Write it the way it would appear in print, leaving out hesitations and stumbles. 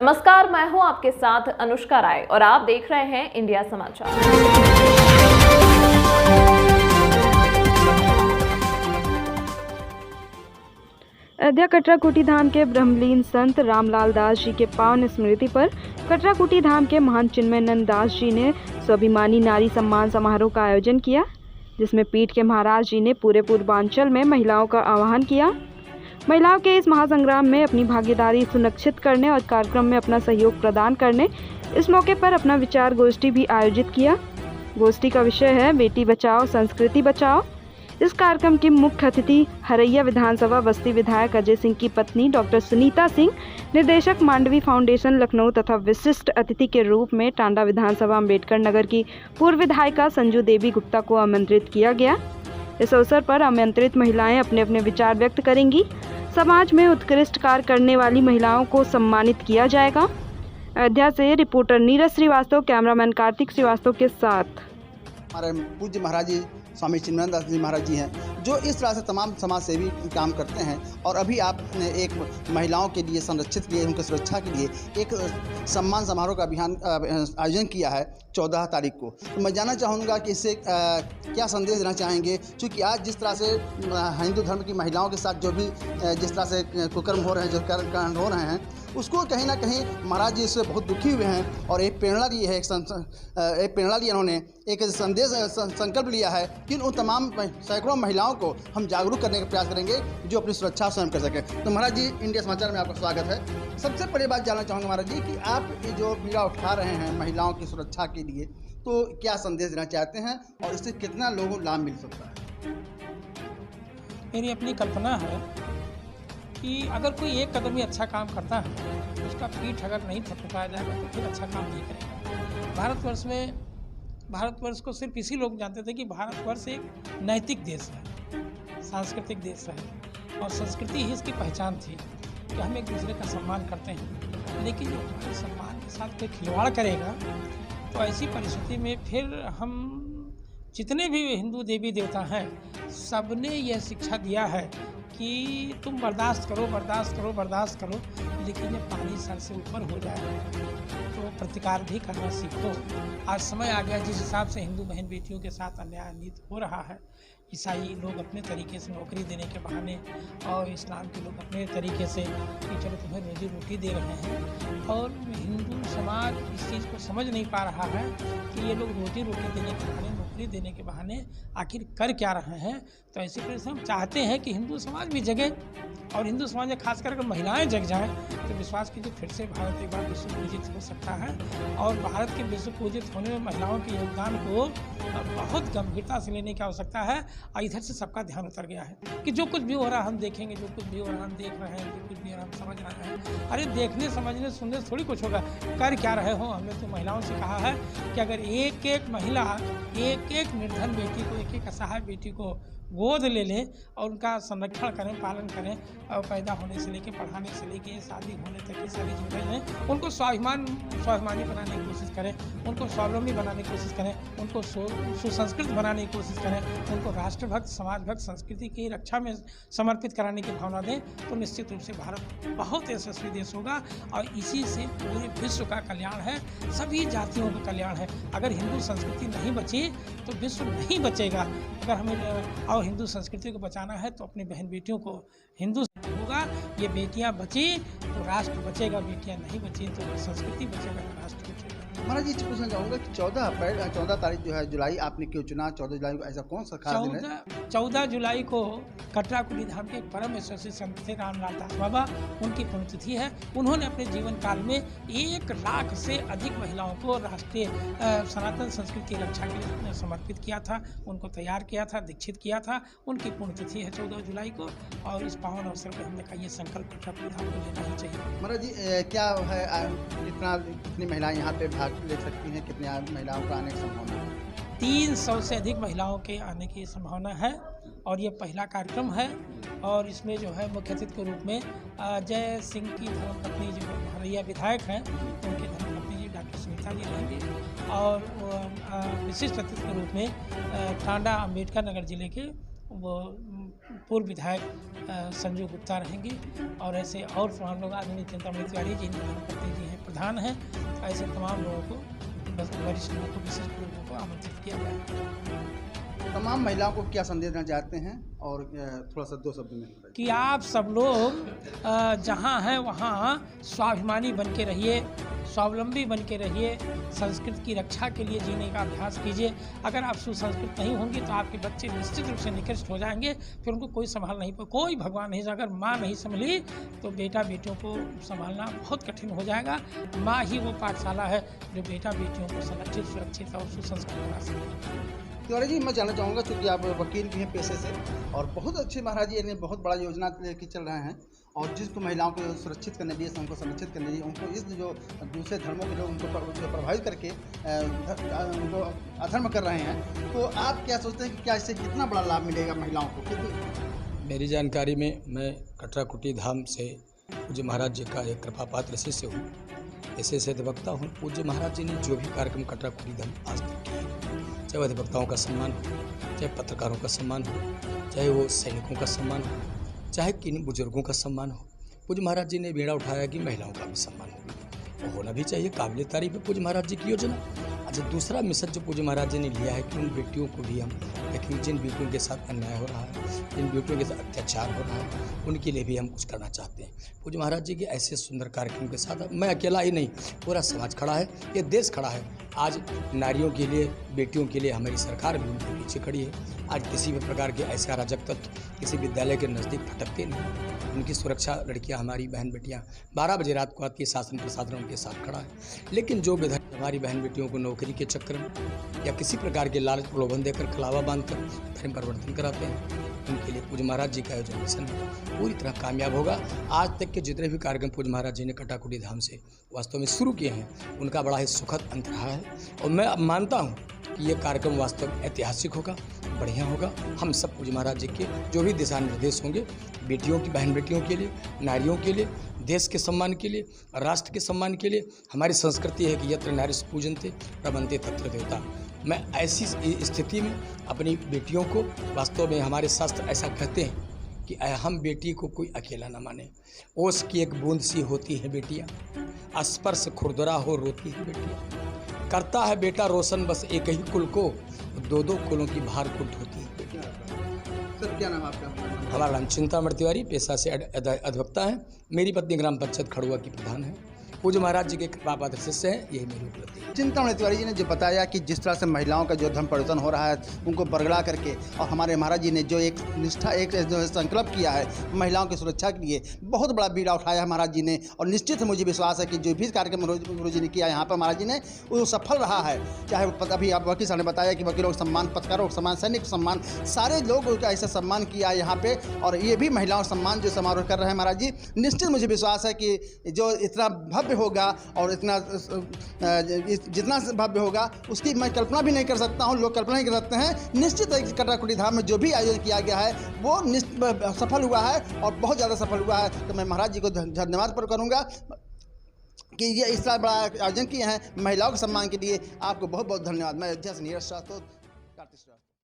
नमस्कार, मैं हूं आपके साथ अनुष्का राय और आप देख रहे हैं इंडिया समाचार। अयोध्या कटराकुटी धाम के ब्रह्मलीन संत रामलाल दास जी के पावन स्मृति पर कटराकुटी धाम के महंत चिन्मयानंद दास जी ने स्वाभिमानी नारी सम्मान समारोह का आयोजन किया, जिसमें पीठ के महाराज जी ने पूरे पूर्वांचल में महिलाओं का आह्वान किया। महिलाओं के इस महासंग्राम में अपनी भागीदारी सुनिश्चित करने और कार्यक्रम में अपना सहयोग प्रदान करने इस मौके पर अपना विचार गोष्ठी भी आयोजित किया। गोष्ठी का विषय है बेटी बचाओ संस्कृति बचाओ। इस कार्यक्रम की मुख्य अतिथि हरैया विधानसभा बस्ती विधायक अजय सिंह की पत्नी डॉक्टर सुनीता सिंह, निर्देशक मांडवी फाउंडेशन लखनऊ तथा विशिष्ट अतिथि के रूप में टांडा विधानसभा अम्बेडकर नगर की पूर्व विधायिका संजू देवी गुप्ता को आमंत्रित किया गया। इस अवसर पर आमंत्रित महिलाएं अपने अपने विचार व्यक्त करेंगी। समाज में उत्कृष्ट कार्य करने वाली महिलाओं को सम्मानित किया जाएगा। अयोध्या से रिपोर्टर नीरज श्रीवास्तव, कैमरामैन कार्तिक श्रीवास्तव के साथ। हमारे पूज्य महाराज जी स्वामी चिन्मयानंद दास जी महाराज जी हैं, जो इस तरह से तमाम समाज सेवी काम करते हैं। और अभी आपने एक महिलाओं के लिए संरक्षित के लिए, उनकी सुरक्षा के लिए एक सम्मान समारोह का अभियान आयोजन किया है 14 तारीख को। तो मैं जानना चाहूँगा कि इससे क्या संदेश देना चाहेंगे, क्योंकि आज जिस तरह से हिंदू धर्म की महिलाओं के साथ जो भी जिस तरह से कुकर्म हो रहे हैं, जो कांड हो रहे हैं, उसको कहीं ना कहीं महाराज जी इससे बहुत दुखी हुए हैं और एक प्रेरणा दी है, एक प्रेरणा ली उन्होंने, एक संदेश संकल्प लिया है कि उन तमाम सैकड़ों महिलाओं को हम जागरूक करने का प्रयास करेंगे जो अपनी सुरक्षा स्वयं कर सकें। तो महाराज जी, इंडिया समाचार में आपका स्वागत है। सबसे पहले बात जानना चाहूँगा महाराज जी कि आप ये जो बीड़ा उठा रहे हैं महिलाओं की सुरक्षा के लिए, तो क्या संदेश देना चाहते हैं और इससे कितना लोगों को लाभ मिल सकता है? मेरी अपनी कल्पना है कि अगर कोई एक कदम ही अच्छा काम करता है, उसका पीठ अगर नहीं थपथपाया जाएगा तो फिर अच्छा काम नहीं करेगा। भारतवर्ष को सिर्फ इसी लोग जानते थे कि भारतवर्ष एक नैतिक देश है, सांस्कृतिक देश है और संस्कृति ही इसकी पहचान थी कि हम एक दूसरे का सम्मान करते हैं। लेकिन जब हमारे सम्मान के साथ कोई खिलवाड़ करेगा तो ऐसी परिस्थिति में फिर हम जितने भी हिंदू देवी देवता हैं, सबने यह शिक्षा दिया है कि तुम बर्दाश्त करो, लेकिन जब पानी सर से ऊपर हो जाए तो प्रतिकार भी करना सीखो। आज समय आ गया जिस हिसाब से हिंदू बहन बेटियों के साथ अन्याय अनित हो रहा है। ईसाई लोग अपने तरीके से नौकरी देने के बहाने और इस्लाम के लोग अपने तरीके से कि चलो तुम्हें रोजी रोटी दे रहे हैं, और हिंदू समाज इस चीज़ को समझ नहीं पा रहा है कि ये लोग रोजी रोटी देने के बहाने, नौकरी देने के बहाने आखिर कर क्या रहे हैं। तो ऐसी तरह से हम चाहते हैं कि हिंदू समाज भी जगे और हिंदू समाज में खासकर अगर महिलाएं जग जाएं तो विश्वास कीजिए फिर से भारत एक बार विश्व पूजित हो सकता है। और भारत के विश्व पूजित होने में महिलाओं के योगदान को बहुत गंभीरता से लेने की आवश्यकता है। और इधर से सबका ध्यान उतर गया है कि जो कुछ भी हो रहा है हम देखेंगे, जो कुछ भी हो रहा है हम देख रहे हैं, जो कुछ भी हो रहा है हम समझ रहे हैं। अरे देखने समझने सुनने से थोड़ी कुछ होगा, कर क्या रहे हो। हमने तो महिलाओं से कहा है कि अगर एक एक महिला एक एक निर्धन बेटी को, एक एक असहाय बेटी को गोद ले लें और उनका संरक्षण करें, पालन करें, और पैदा होने से लेकर पढ़ाने से लेकर शादी होने तक की सारी जिम्मेदारियां, उनको स्वाभिमानी बनाने की कोशिश करें, उनको स्वावलंबी बनाने की कोशिश करें, उनको सुसंस्कृत बनाने की कोशिश करें, उनको राष्ट्रभक्त, समाजभक्त, संस्कृति की रक्षा में समर्पित कराने की भावना दें, तो निश्चित रूप से भारत बहुत यशस्वी देश होगा। और इसी से पूरे विश्व का कल्याण है, सभी जातियों का कल्याण है। अगर हिंदू संस्कृति नहीं बची तो विश्व नहीं बचेगा। अगर हमें और हिंदू संस्कृति को बचाना है तो अपनी बहन बेटियों को हिंदू होगा। ये बेटियां बची तो राष्ट्र बचेगा, बेटियां नहीं बची तो संस्कृति बचेगा, तो राष्ट्र बचेगा। महाराज जी, पूछना चाहूँगा कि 14 तारीख जो है जुलाई आपने क्यों चुना? 14 जुलाई को ऐसा कौन सा खास दिन है? 14 जुलाई को कटराकुटी धाम के परम यशस्वी संत थे रामलाल दास बाबा, उनकी पुण्यतिथि है। उन्होंने अपने जीवन काल में 1 लाख से अधिक महिलाओं को राष्ट्रीय सनातन संस्कृति की रक्षा के लिए समर्पित किया था, उनको तैयार किया था, दीक्षित किया था। उनकी पुण्यतिथि है 14 जुलाई को, और इस पावन अवसर पर हमने कहा ये संकल्प कटराकुटी धाम को लेना ही चाहिए। महाराज जी, क्या है कितनी महिलाएं यहाँ पे भाग ले सकती हैं? कितनी महिलाओं का आने की संभावना है? 300 से अधिक महिलाओं के आने की संभावना है और ये पहला कार्यक्रम है। और इसमें जो है मुख्य अतिथि के रूप में अजय सिंह की धर्मपत्नी जो हरैया विधायक हैं, उनकी धर्मपत्नी जी डॉक्टर सुनीता जी रहेंगे। और विशिष्ट अतिथि के रूप में टांडा अम्बेडकर नगर जिले के वो पूर्व विधायक संजू गुप्ता रहेंगे। और ऐसे और हम लोग आधुनिक चिंतामणि तिवारी जी, धर्मपत्नी जी हैं विधान है। ऐसे तमाम लोगों को, बस वरिष्ठ लोगों को, विशिष्ट लोगों को आमंत्रित किया गया है। तमाम महिलाओं को क्या संदेश देना चाहते हैं, और थोड़ा सा 2 शब्द में कि आप सब लोग जहाँ हैं वहाँ स्वाभिमानी बन के रहिए, स्वावलंबी बन के रहिए, संस्कृत की रक्षा के लिए जीने का अभ्यास कीजिए। अगर आप सुसंस्कृत नहीं होंगे तो आपके बच्चे निश्चित रूप से निकृष्ट हो जाएंगे, फिर उनको कोई संभाल नहीं, कोई भगवान नहीं। अगर माँ नहीं संभली तो बेटा बेटियों को संभालना बहुत कठिन हो जाएगा। माँ ही वो पाठशाला है जो बेटा बेटियों को संरक्षित, सुरक्षित और सुसंस्कृत बना सकती है। तिवारी जी, मैं जानना चाहूँगा, चूँकि आप वकील भी हैं पेशे से, और बहुत अच्छे महाराज जी ने बहुत बड़ा योजना लेके चल रहे हैं, और जिसको महिलाओं को सुरक्षित करने के लिए, उनको संरक्षित करने के लिए, उनको इस जो दूसरे धर्मों के लोग उनको प्रभावित करके उनको अधर्म कर रहे हैं, तो आप क्या सोचते हैं कि क्या इससे कितना बड़ा लाभ मिलेगा महिलाओं को? कितनी? मेरी जानकारी में मैं कटरा कुटी धाम से पूज्य महाराज जी का एक कृपा पात्र शिष्य हूँ, ऐसे से अधिवक्ता हूँ। पूज्य महाराज जी ने जो भी कार्यक्रम कटरा कुटी धाम आज तक किए, चाहे वो अधिवक्ताओं का सम्मान हो, चाहे पत्रकारों का सम्मान हो, चाहे वो सैनिकों का सम्मान हो, चाहे किन बुजुर्गों का सम्मान हो, पूज्य महाराज जी ने बीड़ा उठाया कि महिलाओं का भी सम्मान हो, और होना भी चाहिए। काबिल तारीफ है पूज्य महाराज जी की योजना। अच्छा, दूसरा मिशन जो पूज्य महाराज जी ने लिया है कि उन बेटियों को भी हम देखें, जिन बेटियों के साथ अन्याय हो रहा है, जिन बेटियों के साथ अत्याचार हो रहा है, उनके लिए भी हम कुछ करना चाहते हैं। पूज्य महाराज जी के ऐसे सुंदर कार्यक्रम के साथ मैं अकेला ही नहीं, पूरा समाज खड़ा है, ये देश खड़ा है। आज नारियों के लिए, बेटियों के लिए हमारी सरकार भी उनके पीछे खड़ी है। आज किसी भी प्रकार के ऐसे अराजक तत्व किसी विद्यालय के नज़दीक भटकते नहीं, उनकी सुरक्षा लड़कियां, हमारी बहन बेटियां 12 बजे रात को आती है, शासन प्रशासन उनके साथ खड़ा है। लेकिन जो विधायक हमारी बहन बेटियों को नौकरी के चक्कर में या किसी प्रकार के लालच प्रलोभन देकर, खिलावा बांधकर धर्म परिवर्तन कराते हैं, उनके लिए पूज्य महाराज जी का जो मिशन है पूरी तरह कामयाब होगा। आज तक के जितने भी कार्यक्रम पूज्य महाराज जी ने कटरा कुटी धाम से वास्तव में शुरू किए हैं, उनका बड़ा ही सुखद अंत रहा है, और मैं अब मानता हूँ कि ये कार्यक्रम वास्तव में ऐतिहासिक होगा, बढ़िया होगा। हम सब पूज्य महाराज जी के जो भी दिशा निर्देश होंगे, बेटियों की, बहन बेटियों के लिए, नारियों के लिए, देश के सम्मान के लिए, राष्ट्र के सम्मान के लिए। हमारी संस्कृति है कि यत्र नारी पूजन्ते प्रबन्ते तत्र देवता। मैं ऐसी स्थिति में अपनी बेटियों को, वास्तव में हमारे शास्त्र ऐसा कहते हैं कि हम बेटी को कोई अकेला न माने, ओस की एक बूंद सी होती है बेटियाँ, स्पर्श खुरदरा हो रोती है बेटियाँ, करता है बेटा रोशन बस एक ही कुल को, 2-2 कुलों की भार को ढोती है बेटियाँ। सर, क्या नाम आपका? हमारा नाम चिंतामणि तिवारी, पेशा से अधिवक्ता है। मेरी पत्नी ग्राम पंचायत खड़ुआ की प्रधान है। पूज्य महाराज जी के कृपा पात्र शिष्य हैं, यही मेरी उपलब्धि है। चिंतामणि तिवारी जी ने जो बताया कि जिस तरह से महिलाओं का जो धर्म परिवर्तन हो रहा है, उनको बरगला करके, और हमारे महाराज जी ने जो एक निष्ठा, एक जो संकल्प किया है महिलाओं की सुरक्षा के लिए, बहुत बड़ा बीड़ा उठाया है महाराज जी ने। और निश्चित मुझे विश्वास है कि जो भी कार्यक्रम गुरु जी ने किया यहाँ पर महाराज जी ने, वो सफल रहा है। चाहे अभी आप वकील साहब ने बताया कि वकीलों का सम्मान, पत्रकारों का सम्मान, सैनिक का सम्मान, सारे लोगों का ऐसा सम्मान किया है यहाँ पे, और ये भी महिलाओं का सम्मान जो समारोह कर रहे हैं महाराज जी। निश्चित मुझे विश्वास है कि जो इतना भव्य होगा, और इतना जितना भव्य होगा उसकी मैं कल्पना भी नहीं कर सकता हूँ, लोग कल्पना नहीं कर सकते हैं। निश्चित है कि कटरा कुटी धाम में जो भी आयोजन किया गया है वो सफल हुआ है, और बहुत ज़्यादा सफल हुआ है। तो मैं महाराज जी को धन्यवाद पर करूँगा कि ये इस तरह बड़ा आयोजन किए हैं महिलाओं के सम्मान के लिए। आपको बहुत बहुत धन्यवाद। मैं अयोध्या से नीरज श्रीवास्तव, कार्तिक श्रीवास्तव।